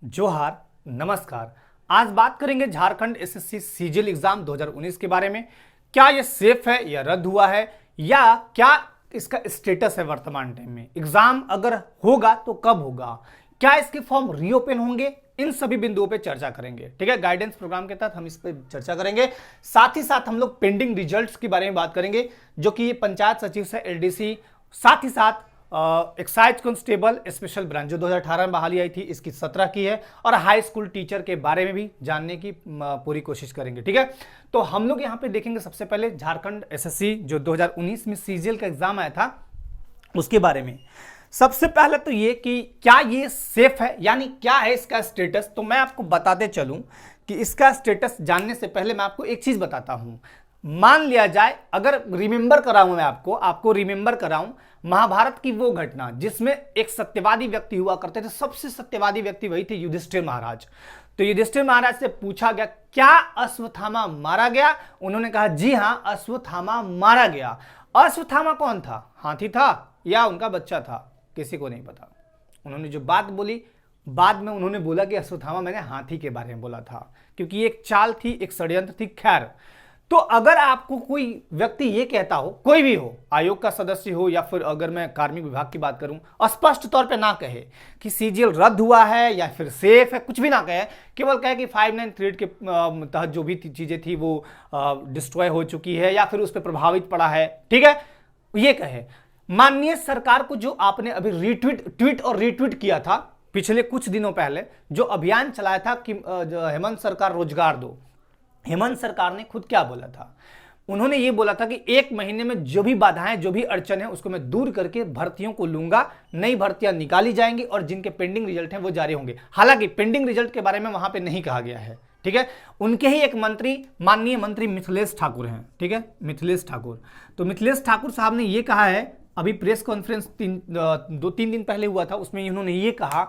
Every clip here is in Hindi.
जोहार, नमस्कार। आज बात करेंगे झारखंड एसएससी सीजीएल एग्जाम 2019 के बारे में। क्या ये सेफ है या रद्द हुआ है, या क्या इसका स्टेटस है वर्तमान टाइम में। एग्जाम अगर होगा तो कब होगा, क्या इसके फॉर्म रीओपन होंगे, इन सभी बिंदुओं पे चर्चा करेंगे। ठीक है, गाइडेंस प्रोग्राम के तहत हम इस पे चर्चा करेंगे। साथ ही साथ हम लोग पेंडिंग रिजल्ट्स के बारे में बात करेंगे, जो कि ये पंचायत सचिव से एलडीसी, साथ ही साथ एक्साइज कांस्टेबल स्पेशल ब्रांच जो 2018 में बहाली आई थी, इसकी 17 की है, और हाई स्कूल टीचर के बारे में भी जानने की पूरी कोशिश करेंगे। ठीक है, तो हम लोग यहाँ पे देखेंगे सबसे पहले झारखंड एसएससी जो 2019 में सीजीएल का एग्जाम आया था उसके बारे में। सबसे पहले तो ये कि क्या ये सेफ है, यानी क्या है इसका स्टेटस। तो मैं आपको बताते चलूं कि इसका स्टेटस जानने से पहले मैं आपको एक चीज बताता हूं। मान लिया जाए, अगर रिमेंबर कराऊं, मैं आपको रिमेंबर कराऊं महाभारत की वो घटना जिसमें एक सत्यवादी व्यक्ति हुआ करते थे। सबसे सत्यवादी व्यक्ति वही थे युधिष्ठिर महाराज। तो युधिष्ठिर महाराज से पूछा गया क्या अश्वत्थामा मारा गया, उन्होंने कहा जी हां, अश्वत्थामा मारा गया। अश्वत्थामा कौन था, हाथी था या उनका बच्चा था, किसी को नहीं पता। उन्होंने जो बात बोली, बाद में उन्होंने बोला कि अश्वत्थामा मैंने हाथी के बारे में बोला था, क्योंकि ये एक चाल थी, एक षड्यंत्र थी। खैर, तो अगर आपको कोई व्यक्ति ये कहता हो, कोई भी हो, आयोग का सदस्य हो या फिर अगर मैं कार्मिक विभाग की बात करूं, स्पष्ट तौर पे ना कहे कि सीजीएल रद्द हुआ है या फिर सेफ है, कुछ भी ना कहे, केवल कहे कि 593 के तहत जो भी चीजें थी वो डिस्ट्रॉय हो चुकी है या फिर उस पर प्रभावित पड़ा है, ठीक है, ये कहे। माननीय सरकार को जो आपने अभी ट्वीट और रीट्वीट किया था पिछले कुछ दिनों पहले, जो अभियान चलाया था कि हेमंत सरकार रोजगार दो, हेमंत सरकार ने खुद क्या बोला था, उन्होंने ये बोला था कि 1 महीने में जो भी बाधाएं, जो भी अड़चन है, उसको मैं दूर करके भर्तियों को लूंगा, नई भर्तियां निकाली जाएंगी और जिनके पेंडिंग रिजल्ट हैं वो जारी होंगे। हालांकि पेंडिंग रिजल्ट के बारे में वहां पे नहीं कहा गया है, ठीक है। उनके ही एक मंत्री, माननीय मंत्री मिथिलेश ठाकुर हैं, ठीक है, मिथिलेश ठाकुर। तो मिथिलेश ठाकुर साहब ने ये कहा है, अभी प्रेस कॉन्फ्रेंस 2-3 दिन पहले हुआ था, उसमें इन्होंने ये कहा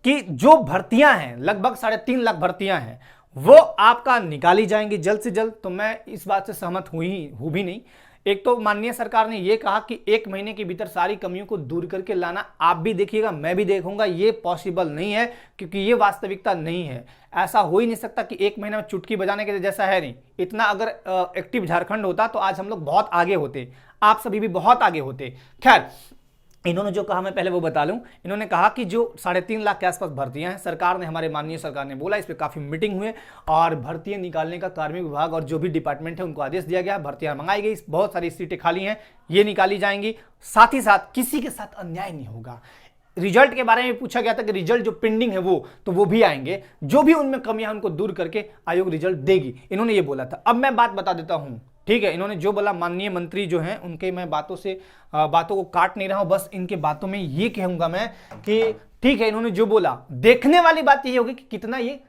कि जो भर्तियां हैं, लगभग 3.5 लाख भर्तियां हैं, वो आपका निकाली जाएंगी जल्द से जल्द। तो मैं इस बात से सहमत हूं भी नहीं। एक तो माननीय सरकार ने यह कहा कि 1 महीने के भीतर सारी कमियों को दूर करके लाना, आप भी देखिएगा, मैं भी देखूंगा, ये पॉसिबल नहीं है, क्योंकि ये वास्तविकता नहीं है। ऐसा हो ही नहीं सकता कि 1 महीने में चुटकी बजाने के जैसा है नहीं। इतना अगर एक्टिव झारखंड होता तो आज हम लोग बहुत आगे होते, आप सभी भी बहुत आगे होते। खैर, इन्होंने जो कहा मैं पहले वो बता लूं। इन्होंने कहा कि जो 3.5 लाख के आसपास भर्तियां हैं, सरकार ने, हमारे माननीय सरकार ने बोला, इस पे काफी मीटिंग हुए और भर्तियां निकालने का कार्मिक विभाग और जो भी डिपार्टमेंट है उनको आदेश दिया गया, भर्तियां मंगाई गई, बहुत सारी सीटें खाली हैं, ये निकाली जाएंगी। साथ ही साथ किसी के साथ अन्याय नहीं होगा। रिजल्ट के बारे में पूछा गया था कि रिजल्ट जो पेंडिंग है वो भी आएंगे, जो भी उनमें कमियां उनको दूर करके आयोग रिजल्ट देगी, इन्होंने ये बोला था। अब मैं बात बता देता हूं, ठीक है। इन्होंने जो बोला, माननीय मंत्री जो हैं उनके मैं बातों को काट नहीं रहा हूं, बस इनके बातों में ये कहूंगा मैं कि ठीक है, इन्होंने जो बोला, देखने वाली बात ये होगी कि कितना ये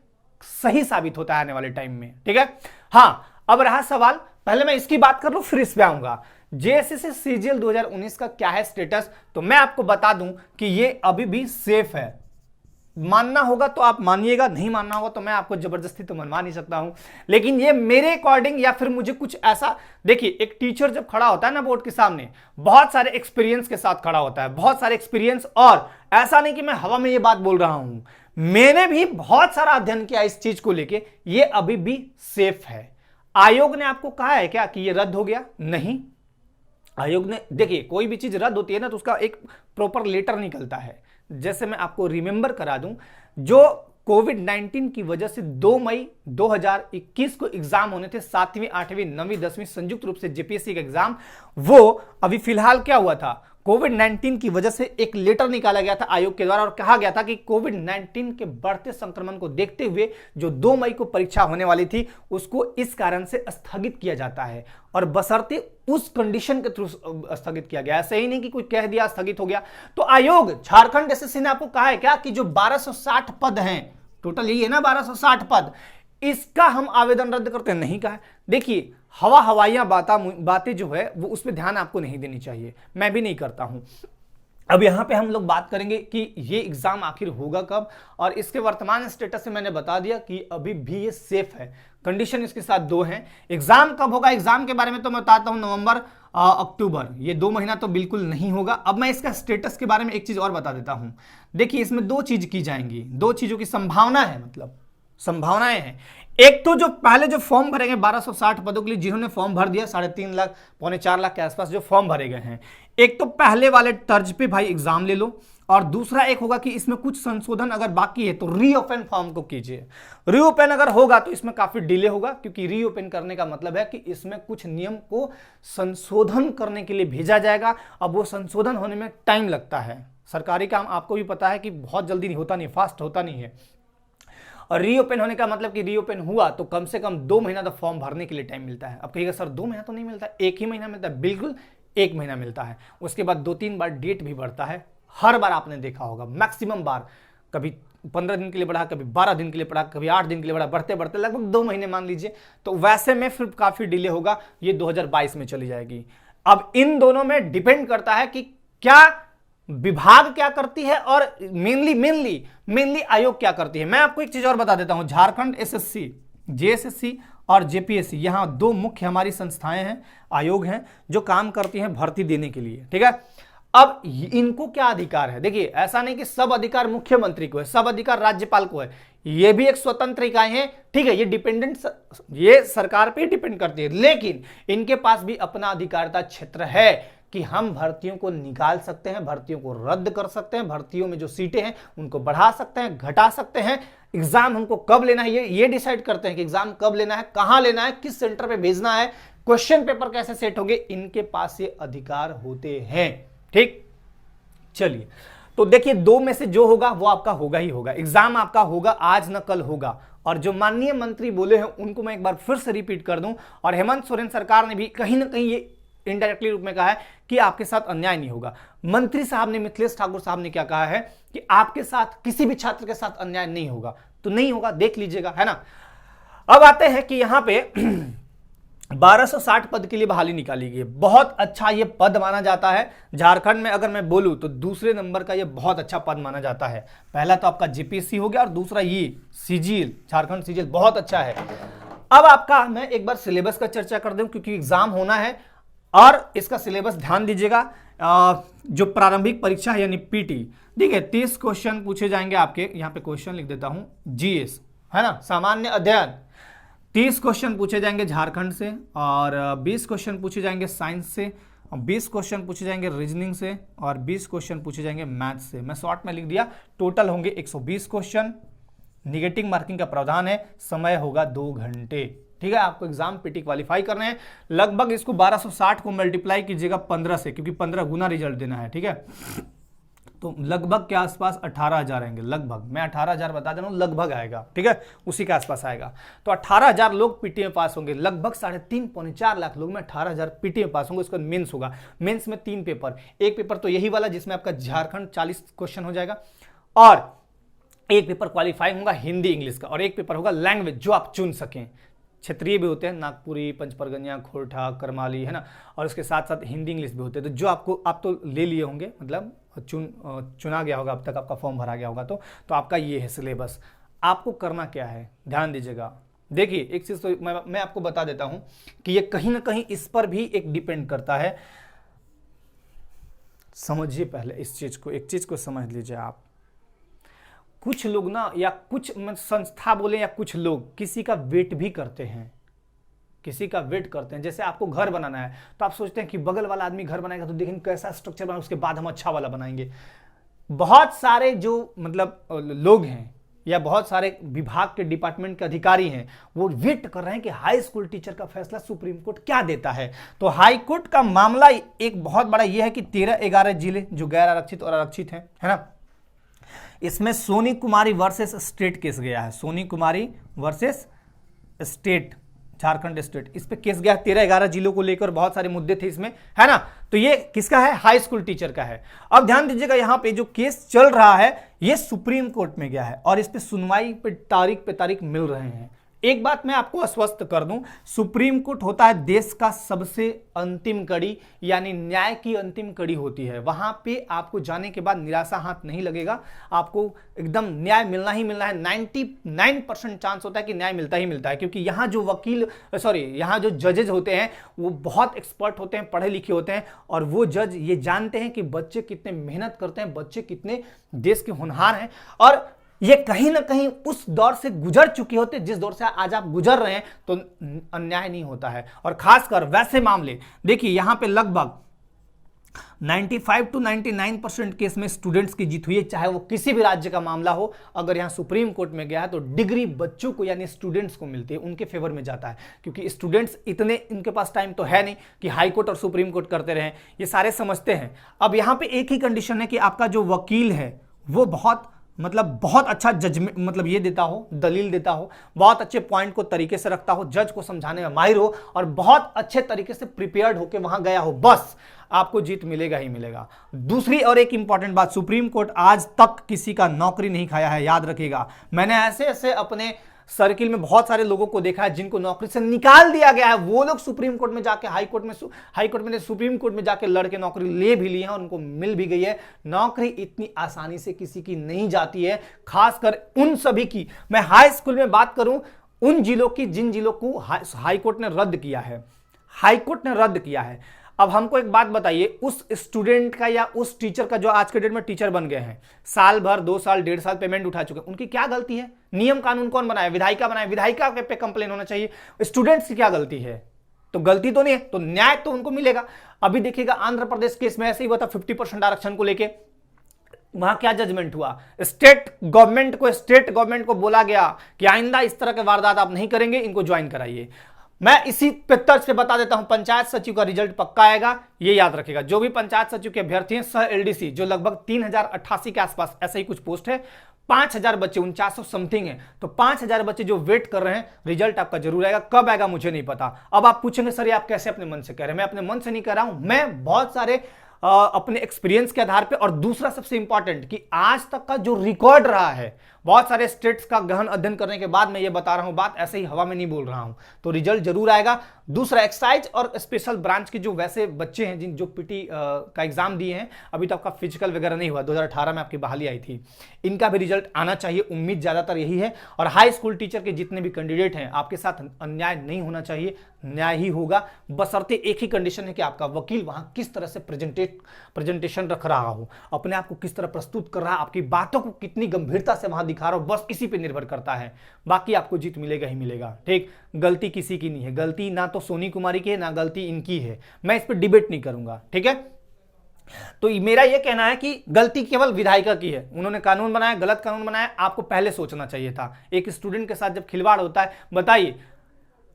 सही साबित होता है आने वाले टाइम में, ठीक है। हाँ, अब रहा सवाल, पहले मैं इसकी बात कर लूं फिर इस पे आऊंगा। जेएसएससी सीजीएल 2019 का क्या है स्टेटस, तो मैं आपको बता दूं कि ये अभी भी सेफ है। मानना होगा तो आप मानिएगा, नहीं मानना होगा तो मैं आपको जबरदस्ती तो मनवा नहीं सकता हूं। लेकिन ये मेरे अकॉर्डिंग, या फिर मुझे कुछ ऐसा, देखिए, एक टीचर जब खड़ा होता है ना बोर्ड के सामने, बहुत सारे एक्सपीरियंस के साथ खड़ा होता है, बहुत सारे एक्सपीरियंस। और ऐसा नहीं कि मैं हवा में ये बात बोल रहा हूं, मैंने भी बहुत सारा अध्ययन किया इस चीज को लेके। ये अभी भी सेफ है। आयोग ने आपको कहा है क्या कि ये रद्द हो गया? नहीं, आयोग ने, देखिए, कोई भी चीज रद्द होती है ना तो उसका एक प्रॉपर लेटर निकलता है। जैसे मैं आपको रिमेंबर करा दूं, जो कोविड-19 की वजह से 2 मई 2021 को एग्जाम होने थे, 7वीं, 8वीं, 9वीं, 10वीं संयुक्त रूप से जेपीएससी का एग्जाम, वो अभी फिलहाल क्या हुआ था, कोविड-19 की वजह से एक लेटर निकाला गया था आयोग के द्वारा और कहा गया था कि कोविड-19 के बढ़ते संक्रमण को देखते हुए जो 2 मई को परीक्षा होने वाली थी उसको इस कारण से स्थगित किया जाता है, और बशर्ते उस कंडीशन के थ्रू स्थगित किया गया। ऐसे ही नहीं कि कोई कह दिया स्थगित हो गया। तो आयोग, झारखंड एसएससी ने आपको कहा है क्या कि जो 1260 पद हैं, टोटल यही है ना 1260 पद, इसका हम आवेदन रद्द करते हैं? नहीं कहा। देखिए, हवाइयां बातें जो है वो उस पर ध्यान आपको नहीं देनी चाहिए, मैं भी नहीं करता हूं। अब यहां पे हम लोग बात करेंगे कि ये एग्जाम आखिर होगा कब, और इसके वर्तमान स्टेटस से मैंने बता दिया कि अभी भी ये सेफ है। कंडीशन इसके साथ 2 हैं। एग्जाम कब होगा, एग्जाम के बारे में तो मैं बताता हूं, नवंबर अक्टूबर, ये 2 महीना तो बिल्कुल नहीं होगा। अब मैं इसका स्टेटस के बारे में एक चीज और बता देता हूं। देखिए इसमें 2 चीज की जाएंगी, 2 चीजों की संभावना है, मतलब संभावनाएं हैं। एक तो जो पहले जो फॉर्म भरेंगे 1260 पदों के लिए, जिन्होंने फॉर्म भर दिया 3.5 लाख पौने 4 लाख के आसपास जो फॉर्म भरे गए हैं, एक तो पहले वाले तर्ज पे भाई एग्जाम ले लो, और दूसरा एक होगा कि इसमें कुछ संशोधन अगर बाकी है तो रीओपन फॉर्म को कीजिए। रीओपन अगर होगा तो इसमें काफी डिले होगा, क्योंकि रीओपन करने का मतलब है कि इसमें कुछ नियम को संशोधन करने के लिए भेजा जाएगा। अब वो संशोधन होने में टाइम लगता है। सरकारी काम आपको भी पता है कि बहुत जल्दी नहीं होता, नहीं फास्ट होता नहीं है। और रीओपन होने का मतलब कि रीओपन हुआ तो कम से कम 2 महीना तो फॉर्म भरने के लिए टाइम मिलता है। अब कहिएगा सर 2 महीना तो नहीं मिलता, 1 ही महीना मिलता है। बिल्कुल 1 महीना मिलता है। उसके बाद 2-3 बार डेट भी बढ़ता है। हर बार आपने देखा होगा, मैक्सिमम बार कभी 15 दिन के लिए बढ़ा, कभी 12 दिन के लिए बढ़ा, कभी 8 दिन के लिए बढ़ा, बढ़ते बढ़ते लगभग 2 महीने मान लीजिए। तो वैसे में फिर काफी डिले होगा, ये 2022 में चली जाएगी। अब इन दोनों में डिपेंड करता है कि क्या विभाग क्या करती है और मेनली आयोग क्या करती है। मैं आपको एक चीज और बता देता हूं, झारखंड एसएससी, जेएसएससी और जेपीएससी, यहां 2 मुख्य हमारी संस्थाएं हैं, आयोग हैं जो काम करती हैं भर्ती देने के लिए, ठीक है। अब इनको क्या अधिकार है? देखिए ऐसा नहीं कि सब अधिकार मुख्यमंत्री को है, सब अधिकार राज्यपाल को है, ये भी एक स्वतंत्र इकाई है, ठीक है। ये डिपेंडेंट, ये सरकार पे डिपेंड करती है, लेकिन इनके पास भी अपना अधिकारिता क्षेत्र है कि हम भर्तियों को निकाल सकते हैं, भर्तियों को रद्द कर सकते हैं, भर्तियों में जो सीटें हैं उनको बढ़ा सकते हैं, घटा सकते हैं। एग्जाम हमको कब लेना है ये डिसाइड करते हैं कि एग्जाम कब लेना है, कहां लेना है, किस सेंटर पे भेजना है, क्वेश्चन पेपर कैसे सेट होंगे, इनके पास ये अधिकार होते हैं, ठीक। चलिए तो देखिए 2 में से जो होगा वो आपका होगा ही होगा, एग्जाम आपका होगा, आज न कल होगा। और जो माननीय मंत्री बोले हैं उनको मैं एक बार फिर से रिपीट कर दूं, और हेमंत सोरेन सरकार ने भी कहीं ना कहीं ये इनडायरेक्टली रूप में कहा है कि आपके साथ अन्याय नहीं होगा। मंत्री साहब ने, मिथिलेश ठाकुर साहब ने क्या कहा है कि आपके साथ किसी भी छात्र के साथ अन्याय नहीं होगा, तो नहीं होगा, देख लीजिएगा, है ना। अब आते हैं कि यहां पे 1260 पद के लिए बहाली निकाली गई। बहुत अच्छा ये पद माना जाता है झारखंड में। अगर मैं बोलूं तो दूसरे नंबर का ये बहुत अच्छा पद माना जाता है। पहला तो आपका जेपीएससी हो गया और दूसरा ये सीजीएल, झारखंड सीजीएल बहुत अच्छा है। अब आपका मैं एक बार सिलेबस का चर्चा कर दूं, क्योंकि एग्जाम होना है और इसका सिलेबस ध्यान दीजिएगा। जो प्रारंभिक परीक्षा है यानी पीटी, ठीक है, 30 क्वेश्चन पूछे जाएंगे आपके, यहां पे क्वेश्चन लिख देता हूं, जीएस, है ना, सामान्य अध्ययन, 30 क्वेश्चन पूछे जाएंगे झारखंड से, और 20 क्वेश्चन पूछे जाएंगे साइंस से, 20 क्वेश्चन पूछे जाएंगे रीजनिंग से, और 20 क्वेश्चन पूछे जाएंगे मैथ से। मैं शॉर्ट में लिख दिया, टोटल होंगे 120 क्वेश्चन। निगेटिव मार्किंग का प्रावधान है, समय होगा 2 घंटे, ठीक है। आपको एग्जाम पीटी क्वालिफाई करने हैं। लगभग इसको 1260 को मल्टीप्लाई कीजिएगा 15 से, क्योंकि 15 गुना रिजल्ट देना है, ठीक है। तो लगभग के आसपास 18,000 आएंगे, लगभग, मैं 18,000 बता दे रहा हूं, लगभग आएगा, ठीक है, उसी के आसपास आएगा। तो 18,000 लोग पीटी में पास होंगे, लगभग 3.5 पौने 4 लाख लोग में 18,000 पीटी में पास होंगे। उसका मेंस होगा, मेंस में 3 पेपर, एक पेपर तो यही वाला जिसमें आपका झारखंड 40 क्वेश्चन हो जाएगा, और एक पेपर क्वालिफाइंग होगा हिंदी इंग्लिश का, और एक पेपर होगा लैंग्वेज जो आप चुन सकें। क्षेत्रीय भी होते हैं, नागपुरी, पंचपरगनिया, खोरठा, करमाली, है ना, और उसके साथ साथ हिंदी इंग्लिश भी होते हैं। तो जो आपको, आप तो ले लिए होंगे, मतलब चुना गया होगा, अब तक आपका फॉर्म भरा गया होगा, तो आपका ये है सिलेबस। आपको करना क्या है, ध्यान दीजिएगा। देखिए एक चीज तो मैं आपको बता देता हूं कि ये कहीं ना कहीं इस पर भी एक डिपेंड करता है। समझिए पहले इस चीज को, एक चीज को समझ लीजिए आप। कुछ लोग ना, या कुछ संस्था बोले, या कुछ लोग किसी का वेट भी करते हैं, किसी का वेट करते हैं। जैसे आपको घर बनाना है तो आप सोचते हैं कि बगल वाला आदमी घर बनाएगा तो देखेंगे कैसा स्ट्रक्चर बना, उसके बाद हम अच्छा वाला बनाएंगे। बहुत सारे जो मतलब लोग हैं या बहुत सारे विभाग के डिपार्टमेंट के अधिकारी हैं, वो वेट कर रहे हैं कि हाई स्कूल टीचर का फैसला सुप्रीम कोर्ट क्या देता है। तो हाई कोर्ट का मामला एक बहुत बड़ा यह है कि 13-11 जिले जो गैर आरक्षित और आरक्षित हैं, है ना, इसमें Soni Kumari versus state case गया है। Soni Kumari versus state, Jharkhand state, इस पे केस गया 13-11 जिलों को लेकर, बहुत सारे मुद्दे थे इसमें, है ना। तो ये किसका है, हाई स्कूल टीचर का है। अब ध्यान दीजिएगा, यहां पे जो केस चल रहा है ये सुप्रीम कोर्ट में गया है, और इस पे सुनवाई पे तारीख मिल रहे हैं। एक बात मैं आपको आश्वस्त कर दूं, सुप्रीम कोर्ट होता है देश का सबसे अंतिम कड़ी, यानी न्याय की अंतिम कड़ी होती है। वहां पे आपको जाने के बाद निराशा हाथ नहीं लगेगा, आपको एकदम न्याय मिलना ही मिलना है। 99% चांस होता है कि न्याय मिलता ही मिलता है, क्योंकि यहाँ जो यहाँ जो जजेज होते हैं वो बहुत एक्सपर्ट होते हैं, पढ़े लिखे होते हैं, और वो जज ये जानते हैं कि बच्चे कितने मेहनत करते हैं, बच्चे कितने देश के होनहार हैं, और ये कहीं ना कहीं उस दौर से गुजर चुके होते जिस दौर से आज आप गुजर रहे हैं, तो अन्याय नहीं होता है। और खासकर वैसे मामले देखिए, यहां पे लगभग 95 to 99% केस में स्टूडेंट्स की जीत हुई है, चाहे वो किसी भी राज्य का मामला हो। अगर यहां सुप्रीम कोर्ट में गया है तो डिग्री बच्चों को यानी स्टूडेंट्स को मिलती है, उनके फेवर में जाता है, क्योंकि स्टूडेंट्स इतने इनके पास टाइम तो है नहीं कि हाई कोर्ट और सुप्रीम कोर्ट करते रहें, ये सारे समझते हैं। अब यहां पे एक ही कंडीशन है कि आपका जो वकील है वो बहुत अच्छा जजमेंट ये देता हो, दलील देता हो, बहुत अच्छे पॉइंट को तरीके से रखता हो, जज को समझाने में माहिर हो, और बहुत अच्छे तरीके से प्रिपेयर्ड होकर वहां गया हो, बस आपको जीत मिलेगा ही मिलेगा। दूसरी और एक इंपॉर्टेंट बात, सुप्रीम कोर्ट आज तक किसी का नौकरी नहीं खाया है, याद रखिएगा। मैंने ऐसे ऐसे अपने सर्किल में बहुत सारे लोगों को देखा है जिनको नौकरी से निकाल दिया गया है, वो लोग सुप्रीम कोर्ट में जाके हाई कोर्ट में सुप्रीम कोर्ट में जाके लड़के नौकरी ले भी ली है, उनको मिल भी गई है। नौकरी इतनी आसानी से किसी की नहीं जाती है, खासकर उन सभी की। मैं हाई स्कूल में बात करूं, उन जिलों की जिन जिलों को हाई कोर्ट ने रद्द किया है, हाई कोर्ट ने रद्द किया है। अब हमको एक बात बताइए, उस स्टूडेंट का या उस टीचर का जो आज के डेट में टीचर बन गए हैं, साल भर 2 साल 1.5 साल पेमेंट उठा चुके हैं, उनकी क्या गलती है? नियम कानून कौन बनाया? विधायिका बनाया, विधायिका पे कंप्लेन होना चाहिए। स्टूडेंट्स की क्या गलती है? तो गलती तो नहीं है, तो न्याय तो उनको मिलेगा। अभी देखिएगा आंध्र प्रदेश केस में ऐसे ही हुआ था 50% आरक्षण को लेके। वहां क्या जजमेंट हुआ? स्टेट गवर्नमेंट को बोला गया कि आइंदा इस तरह के वारदात आप नहीं करेंगे, इनको ज्वाइन कराइए। मैं इसी पे तर्ज पे बता देता हूं, पंचायत सचिव का रिजल्ट पक्का आएगा, ये याद रखेगा। जो भी पंचायत सचिव के अभ्यर्थी हैं, सह एलडीसी, जो लगभग 3088 के आसपास ऐसा ही कुछ पोस्ट है, 5000 बच्चे, 4900 समथिंग है, तो 5000 बच्चे जो वेट कर रहे हैं, रिजल्ट आपका जरूर आएगा। कब आएगा मुझे नहीं पता। अब आप पूछेंगे सर ये आप कैसे अपने मन से कह रहे हैं? मैं अपने मन से नहीं कह रहा हूं, मैं बहुत सारे अपने एक्सपीरियंस के आधार पे, और दूसरा सबसे इंपॉर्टेंट कि आज तक का जो रिकॉर्ड रहा है, बहुत सारे स्टेट्स का गहन अध्ययन करने के बाद मैं ये बता रहा हूं, बात ऐसे ही हवा में नहीं बोल रहा हूं, तो रिजल्ट जरूर आएगा। दूसरा, एक्साइज और स्पेशल ब्रांच के जो वैसे बच्चे हैं जिन जो पीटी का एग्जाम दिए हैं, अभी तक का फिजिकल वगैरह नहीं हुआ, 2018 में आपकी बहाली आई थी, इनका भी रिजल्ट आना चाहिए, उम्मीद ज्यादातर यही है। और हाई स्कूल टीचर के जितने भी कैंडिडेट हैं, आपके साथ अन्याय नहीं होना चाहिए, न्याय ही होगा, बशर्ते एक ही कंडीशन है कि आपका वकील वहां किस तरह से प्रेजेंटेशन रख रहा हो, अपने आप को किस तरह प्रस्तुत कर रहा है, आपकी बातों को कितनी गंभीरता से वहां दिखा रहा हो, बस इसी पे निर्भर करता है। बाकी आपको जीत मिलेगा ही मिलेगा। ठीक, गलती किसी की नहीं है, गलती ना तो सोनी कुमारी की है ना गलती इनकी है, मैं इस पर डिबेट नहीं करूंगा। ठीक है, तो मेरा यह कहना है कि गलती केवल विधायिका की है, उन्होंने कानून बनाया, गलत कानून बनाया, आपको पहले सोचना चाहिए था। एक स्टूडेंट के साथ जब खिलवाड़ होता है, बताइए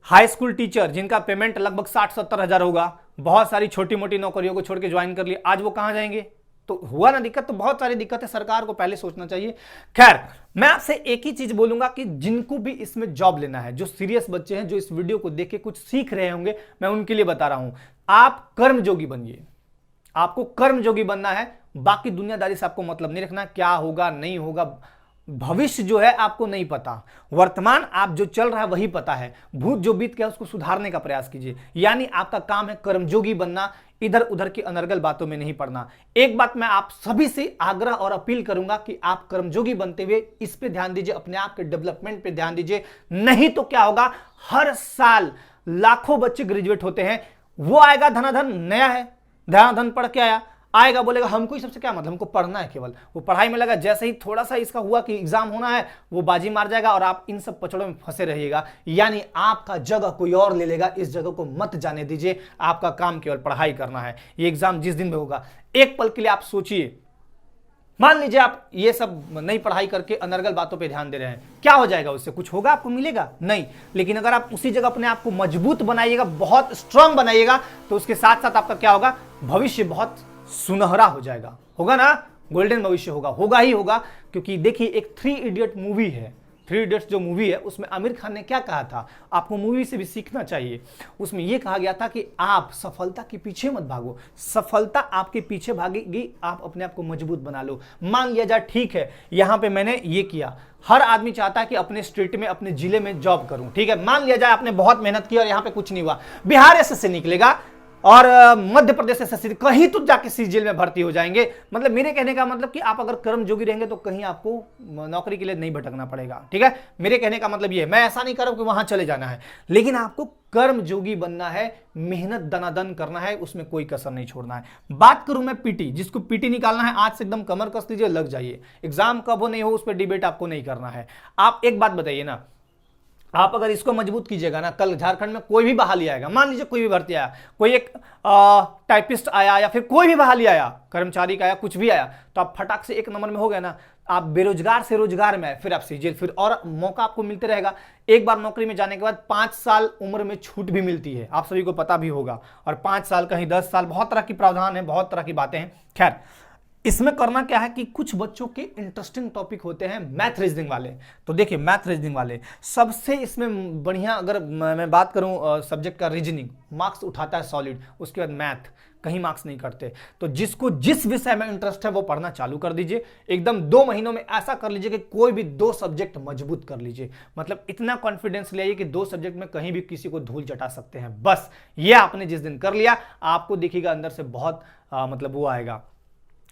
हाई स्कूल टीचर जिनका पेमेंट लगभग 60-70 हजार होगा, बहुत सारी छोटी मोटी नौकरियों को छोड़ के ज्वाइन कर लिया, आज वो कहां जाएंगे? तो हुआ ना दिक्कत। तो बहुत सारी दिक्कत है, सरकार को पहले सोचना चाहिए। खैर, मैं आपसे एक ही चीज बोलूंगा कि जिनको भी इसमें जॉब लेना है, जो सीरियस बच्चे हैं, जो इस वीडियो को देख के कुछ सीख रहे होंगे, मैं उनके लिए बता रहा हूं, आप कर्मयोगी बनिए। आपको कर्मयोगी बनना है, बाकी दुनियादारी से आपको मतलब नहीं रखना, क्या होगा नहीं होगा, भविष्य जो है आपको नहीं पता, वर्तमान आप जो चल रहा है वही पता है, भूत जो बीत गया उसको सुधारने का प्रयास कीजिए। यानी आपका काम है कर्मयोगी बनना, इधर उधर की अनर्गल बातों में नहीं पड़ना। एक बात मैं आप सभी से आग्रह और अपील करूंगा कि आप कर्मयोगी बनते हुए इस पे ध्यान दीजिए, अपने आप के डेवलपमेंट पे ध्यान दीजिए। नहीं तो क्या होगा, हर साल लाखों बच्चे ग्रेजुएट होते हैं, वो आएगा धनाधन, नया है, धनाधन पढ़ के आएगा, बोलेगा हमको ही सबसे क्या मतलब, हमको पढ़ना है, केवल वो पढ़ाई में लगा। जैसे ही थोड़ा सा इसका हुआ कि एग्जाम होना है, वो बाजी मार जाएगा और आप इन सब पचड़ों में फंसे रहिएगा। यानी आपका जगह कोई और ले लेगा, इस जगह को मत जाने दीजिए। आपका काम केवल पढ़ाई करना है। ये एग्जाम जिस दिन में होगा, एक पल के लिए आप सोचिए, मान लीजिए आप ये सब नई पढ़ाई करके अनर्गल बातों पे ध्यान दे रहे हैं, क्या हो जाएगा? उससे कुछ होगा? आपको मिलेगा? नहीं। लेकिन अगर आप उसी जगह अपने आप को मजबूत बनाइएगा, बहुत स्ट्रांग बनाइएगा, तो उसके साथ साथ आपका क्या होगा, भविष्य बहुत सुनहरा हो जाएगा। होगा ना, गोल्डन भविष्य होगा ही होगा। क्योंकि देखिए, एक 3 इडियट मूवी है, थ्री इडियट्स जो मूवी है उसमें आमिर खान ने क्या कहा था, आपको मूवी से भी सीखना चाहिए। उसमें यह कहा गया था कि आप सफलता के पीछे मत भागो, सफलता आपके पीछे भागेगी, आप अपने आप को मजबूत बना लो। मान लिया जाए ठीक है यहां पे मैंने ये किया, हर आदमी चाहता है कि अपने स्टेट में अपने जिले में जॉब करूं, ठीक है। मान लिया जाए आपने बहुत मेहनत की और यहां पे कुछ नहीं हुआ, बिहार एसएससी निकलेगा और मध्य प्रदेश एसएससी, कहीं तो जाके सीजीएल में भर्ती हो जाएंगे। मतलब मेरे कहने का मतलब कि आप अगर कर्मयोगी रहेंगे तो कहीं आपको नौकरी के लिए नहीं भटकना पड़ेगा, ठीक है। मेरे कहने का मतलब ये है, मैं ऐसा नहीं कर रहा हूं कि वहां चले जाना है, लेकिन आपको कर्मयोगी बनना है, मेहनत दनादन करना है, उसमें कोई कसर नहीं छोड़ना है। बात करूं मैं पीटी, जिसको पीटी निकालना है आज से एकदम कमर कस लीजिए, लग जाइए। एग्जाम कब हो नहीं हो उस पर डिबेट आपको नहीं करना है। आप एक बात बताइए ना, आप अगर इसको मजबूत कीजिएगा ना, कल झारखंड में कोई भी बहाली आएगा, मान लीजिए कोई भी भर्ती आया, कोई एक टाइपिस्ट आया या फिर कोई भी बहाली आया, कर्मचारी का आया, कुछ भी आया, तो आप फटाक से एक नंबर में हो गए ना, आप बेरोजगार से रोजगार में आए, फिर आप सीजीएल, फिर और मौका आपको मिलते रहेगा। एक बार नौकरी में जाने के बाद 5 साल उम्र में छूट भी मिलती है, आप सभी को पता भी होगा, और 5 साल कहीं 10 साल, बहुत तरह की प्रावधान है, बहुत तरह की बातें हैं। खैर, इसमें करना क्या है कि कुछ बच्चों के इंटरेस्टिंग टॉपिक होते हैं मैथ रीजनिंग वाले, तो देखिए मैथ रीजनिंग वाले सबसे इसमें बढ़िया, अगर मैं बात करूं सब्जेक्ट का रीजनिंग, मार्क्स उठाता है सॉलिड, उसके बाद मैथ कहीं मार्क्स नहीं करते। तो जिसको जिस विषय में इंटरेस्ट है वो पढ़ना चालू कर दीजिए, एकदम 2 महीनों में ऐसा कर लीजिए कि कोई भी 2 सब्जेक्ट मजबूत कर लीजिए। मतलब इतना कॉन्फिडेंस ले आइए कि 2 सब्जेक्ट में कहीं भी किसी को धूल चटा सकते हैं। बस ये आपने जिस दिन कर लिया, आपको देखिएगा अंदर से बहुत मतलब वो आएगा,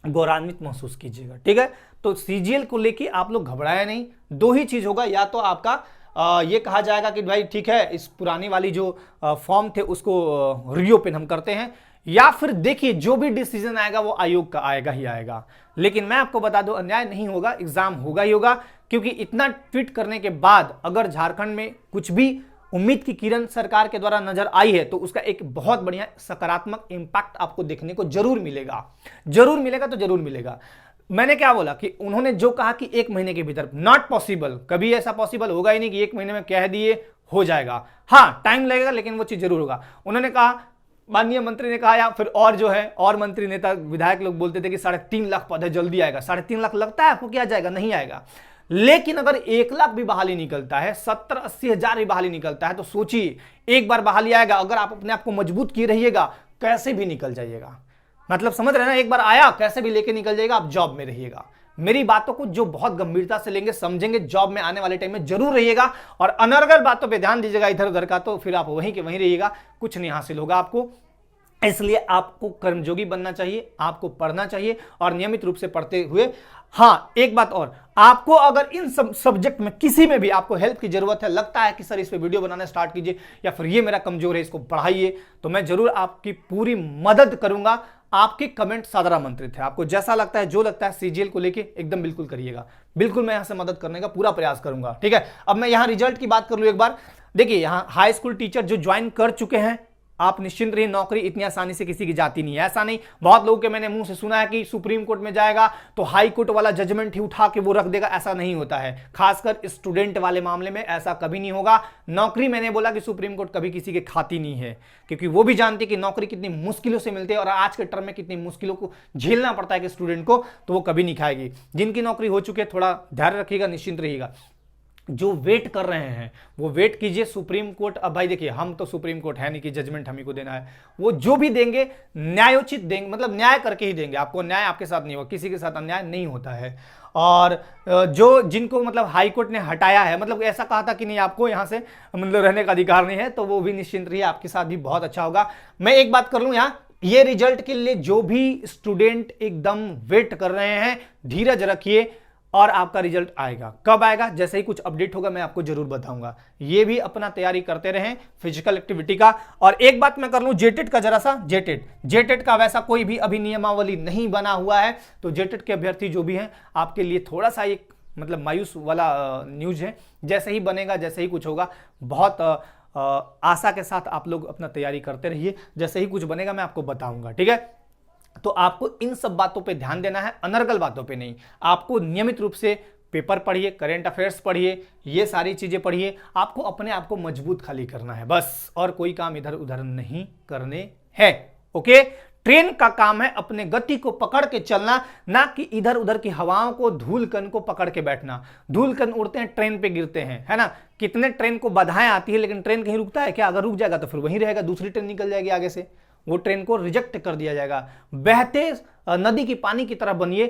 गौरवान्वित महसूस कीजिएगा, ठीक है। तो सीजीएल को लेके आप लोग घबराया नहीं, 2 ही चीज होगा, या तो आपका ये कहा जाएगा कि भाई ठीक है इस पुरानी वाली जो फॉर्म थे उसको रीओपन हम करते हैं, या फिर देखिए जो भी डिसीजन आएगा वो आयोग का आएगा ही आएगा। लेकिन मैं आपको बता दूं अन्याय नहीं होगा, एग्जाम होगा ही होगा, क्योंकि इतना ट्वीट करने के बाद अगर झारखंड में कुछ भी उम्मीद की किरण सरकार के द्वारा नजर आई है तो उसका एक बहुत बढ़िया सकारात्मक इंपैक्ट आपको देखने को जरूर मिलेगा, जरूर मिलेगा, तो जरूर मिलेगा। मैंने क्या बोला कि उन्होंने जो कहा कि 1 महीने के भीतर, नॉट पॉसिबल, कभी ऐसा पॉसिबल होगा ही नहीं कि 1 महीने में कह दिए हो जाएगा। हाँ टाइम लगेगा लेकिन वो चीज जरूर होगा। उन्होंने कहा, माननीय मंत्री ने कहा, या फिर और जो है और मंत्री नेता विधायक लोग बोलते थे कि 3.5 लाख पद है, जल्दी आएगा। 3.5 लाख लगता है आपको, क्या जाएगा? नहीं आएगा। लेकिन अगर 1 लाख भी बहाली निकलता है, 70-80 हजार भी बहाली निकलता है, तो सोचिए एक बार बहाली आएगा, अगर आप अपने आप को मजबूत किए रहिएगा कैसे भी निकल जाइएगा। मतलब समझ रहे हैं ना, एक बार आया कैसे भी लेके निकल जाएगा, आप जॉब में रहिएगा। मेरी बातों को जो बहुत गंभीरता से लेंगे, समझेंगे, जॉब में आने वाले टाइम में जरूर रहिएगा, और अनर्गल बातों पे ध्यान दीजिएगा इधर उधर का, तो फिर आप वहीं के वहीं रहिएगा, कुछ नहीं हासिल होगा आपको। इसलिए आपको कर्मयोगी बनना चाहिए, आपको पढ़ना चाहिए, और नियमित रूप से पढ़ते हुए। हाँ एक बात और, आपको अगर इन सब सब्जेक्ट में किसी में भी आपको हेल्प की जरूरत है, लगता है कि सर इस पे वीडियो बनाना स्टार्ट कीजिए, या फिर ये मेरा कमजोर है इसको बढ़ाइए, तो मैं जरूर आपकी पूरी मदद करूंगा। आपके कमेंट सादर आमंत्रित है, आपको जैसा लगता है, जो लगता है सीजीएल को लेके एकदम बिल्कुल करिएगा, बिल्कुल मैं यहां से मदद करने का पूरा प्रयास करूंगा, ठीक है। अब मैं यहां रिजल्ट की बात कर लूं एक बार। देखिए यहां हाई स्कूल टीचर जो ज्वाइन कर चुके हैं, आप निश्चिंत रहिए, नौकरी इतनी आसानी से किसी की जाती नहीं है, ऐसा नहीं। बहुत लोगों के मैंने मुंह से सुना है कि सुप्रीम कोर्ट में जाएगा तो हाई कोर्ट वाला जजमेंट ही उठा के वो रख देगा, ऐसा नहीं होता है। खासकर स्टूडेंट वाले मामले में ऐसा कभी नहीं होगा। नौकरी मैंने बोला कि सुप्रीम कोर्ट कभी किसी के खाती नहीं है, क्योंकि वो भी जानती है कि नौकरी कितनी मुश्किलों से मिलती है, और आज के टर्म में कितनी मुश्किलों को झेलना पड़ता है कि स्टूडेंट को, तो वो कभी नहीं खाएगी। जिनकी नौकरी हो चुकी है थोड़ा धैर्य रखिएगा, निश्चिंत रहिएगा। जो वेट कर रहे हैं वो वेट कीजिए, सुप्रीम कोर्ट, अब भाई देखिए हम तो सुप्रीम कोर्ट है नहीं कि जजमेंट हम ही को देना है, वो जो भी देंगे न्यायोचित देंगे, मतलब न्याय करके ही देंगे आपको, न्याय आपके साथ नहीं होगा, किसी के साथ अन्याय नहीं होता है। और जो जिनको मतलब हाई कोर्ट ने हटाया है, मतलब ऐसा कहा था कि नहीं आपको यहां से मतलब रहने का अधिकार नहीं है, तो वो भी निश्चिंत रहिए, आपके साथ भी बहुत अच्छा होगा। मैं एक बात कर लूं यहाँ, ये रिजल्ट के लिए जो भी स्टूडेंट एकदम वेट कर रहे हैं, धीरज रखिए और आपका रिजल्ट आएगा। कब आएगा? जैसे ही कुछ अपडेट होगा मैं आपको जरूर बताऊंगा। ये भी अपना तैयारी करते रहें फिजिकल एक्टिविटी का। और एक बात मैं कर लूं जेटेट का, जरा सा जेटेट का वैसा कोई भी अभी नियमावली नहीं बना हुआ है, तो जेटेट के अभ्यर्थी जो भी हैं आपके लिए थोड़ा सा एक मतलब मायूस वाला न्यूज है। जैसे ही बनेगा, जैसे ही कुछ होगा, बहुत आशा के साथ आप लोग अपना तैयारी करते रहिए, जैसे ही कुछ बनेगा मैं आपको बताऊंगा, ठीक है। तो आपको इन सब बातों पे ध्यान देना है, अनर्गल बातों पे नहीं। आपको नियमित रूप से पेपर पढ़िए, करंट अफेयर्स पढ़िए, ये सारी चीजें पढ़िए। आपको अपने आप को मजबूत खाली करना है बस, और कोई काम इधर उधर नहीं करने हैं। ओके, ट्रेन का काम है अपने गति को पकड़ के चलना, ना कि इधर उधर की हवाओं को, धूल कण को पकड़ के बैठना। धूल कण उड़ते हैं, ट्रेन पे गिरते हैं, है ना। कितने ट्रेन को बाधाएं आती है, लेकिन ट्रेन कहीं रुकता है क्या? अगर रुक जाएगा तो फिर वहीं रहेगा, दूसरी ट्रेन निकल जाएगी आगे से, वो ट्रेन को रिजेक्ट कर दिया जाएगा। बहते नदी की पानी की तरह बनिए,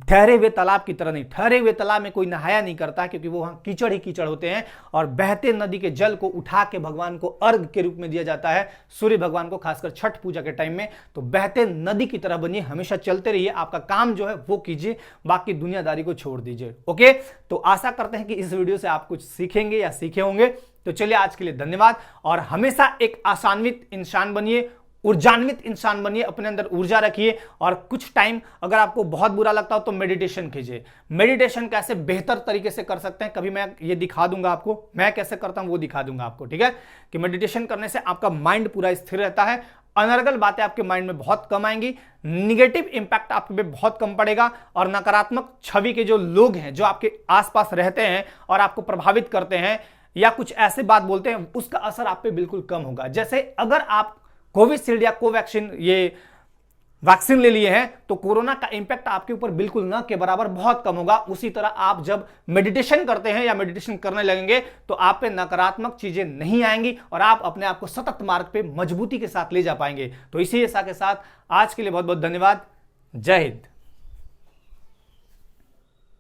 ठहरे हुए तालाब की तरह नहीं। ठहरे हुए तालाब में कोई नहाया नहीं करता, क्योंकि वो वहां कीचड़ ही कीचड़ होते हैं। और बहते नदी के जल को उठा के भगवान को अर्घ के रूप में दिया जाता है, सूर्य भगवान को, खासकर छठ पूजा के टाइम में। तो बहते नदी की तरह बनिए, हमेशा चलते रहिए, आपका काम जो है वो कीजिए, बाकी दुनियादारी को छोड़ दीजिए। ओके, तो आशा करते हैं कि इस वीडियो से आप कुछ सीखेंगे या सीखे होंगे। तो चलिए, आज के लिए धन्यवाद, और हमेशा एक आशान्वित इंसान बनिए, ऊर्जान्वित इंसान बनिए, अपने अंदर ऊर्जा रखिए। और कुछ टाइम अगर आपको बहुत बुरा लगता हो तो मेडिटेशन कीजिए। मेडिटेशन कैसे बेहतर तरीके से कर सकते हैं, कभी मैं ये दिखा दूंगा आपको, मैं कैसे करता हूं वो दिखा दूंगा आपको, ठीक है। कि मेडिटेशन करने से आपका माइंड पूरा स्थिर रहता है, अनर्गल बातें आपके माइंड में बहुत कम आएंगी, निगेटिव इंपैक्ट आपके पे बहुत कम पड़ेगा, और नकारात्मक छवि के जो लोग हैं, जो आपके आसपास रहते हैं और आपको प्रभावित करते हैं या कुछ ऐसे बात बोलते हैं, उसका असर आप पे बिल्कुल कम होगा। जैसे अगर आप कोविशील्ड या कोवैक्सीन ये वैक्सीन ले लिए हैं, तो कोरोना का इंपैक्ट आपके ऊपर बिल्कुल न के बराबर बहुत कम होगा। उसी तरह आप जब मेडिटेशन करते हैं या मेडिटेशन करने लगेंगे, तो आप पे नकारात्मक चीजें नहीं आएंगी और आप अपने आप को सतत मार्ग पे मजबूती के साथ ले जा पाएंगे। तो इसी आशा के साथ आज के लिए बहुत बहुत धन्यवाद। जय हिंद।